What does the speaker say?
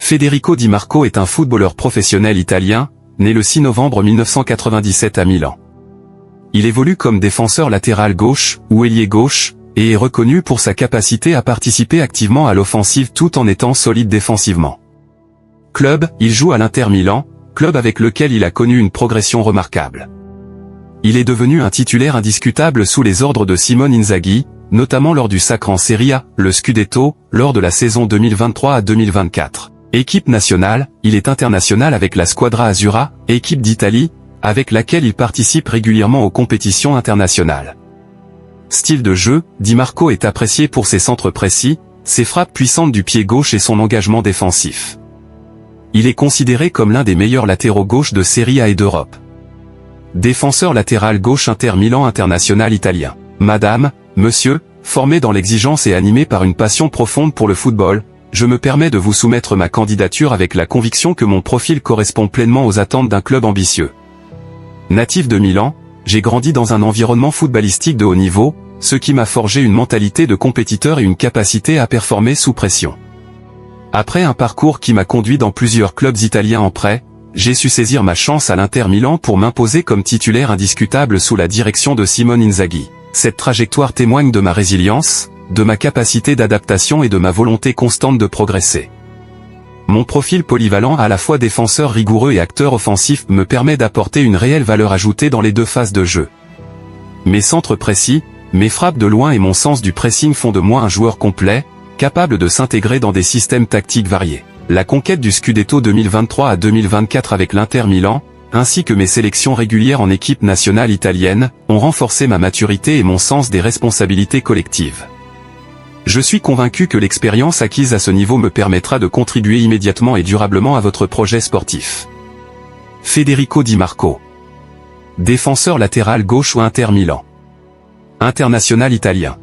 Federico Di Marco est un footballeur professionnel italien, né le 6 novembre 1997 à Milan. Il évolue comme défenseur latéral gauche ou ailier gauche, et est reconnu pour sa capacité à participer activement à l'offensive tout en étant solide défensivement. Club, il joue à l'Inter Milan, club avec lequel il a connu une progression remarquable. Il est devenu un titulaire indiscutable sous les ordres de Simone Inzaghi, notamment lors du sacre en Serie A, le Scudetto, lors de la saison 2023 à 2024. Équipe nationale, il est international avec la Squadra Azzurra, équipe d'Italie, avec laquelle il participe régulièrement aux compétitions internationales. Style de jeu, Di Marco est apprécié pour ses centres précis, ses frappes puissantes du pied gauche et son engagement défensif. Il est considéré comme l'un des meilleurs latéraux gauche de Serie A et d'Europe. Défenseur latéral gauche Inter Milan international italien. Madame, monsieur, formé dans l'exigence et animé par une passion profonde pour le football, je me permets de vous soumettre ma candidature avec la conviction que mon profil correspond pleinement aux attentes d'un club ambitieux. Natif de Milan, j'ai grandi dans un environnement footballistique de haut niveau, ce qui m'a forgé une mentalité de compétiteur et une capacité à performer sous pression. Après un parcours qui m'a conduit dans plusieurs clubs italiens en prêt, j'ai su saisir ma chance à l'Inter Milan pour m'imposer comme titulaire indiscutable sous la direction de Simone Inzaghi. Cette trajectoire témoigne de ma résilience, de ma capacité d'adaptation et de ma volonté constante de progresser. Mon profil polyvalent à la fois défenseur rigoureux et acteur offensif me permet d'apporter une réelle valeur ajoutée dans les deux phases de jeu. Mes centres précis, mes frappes de loin et mon sens du pressing font de moi un joueur complet, capable de s'intégrer dans des systèmes tactiques variés. La conquête du Scudetto 2023 à 2024 avec l'Inter Milan, ainsi que mes sélections régulières en équipe nationale italienne, ont renforcé ma maturité et mon sens des responsabilités collectives. Je suis convaincu que l'expérience acquise à ce niveau me permettra de contribuer immédiatement et durablement à votre projet sportif. Federico Di Marco. Défenseur latéral gauche ou Inter Milan. International italien.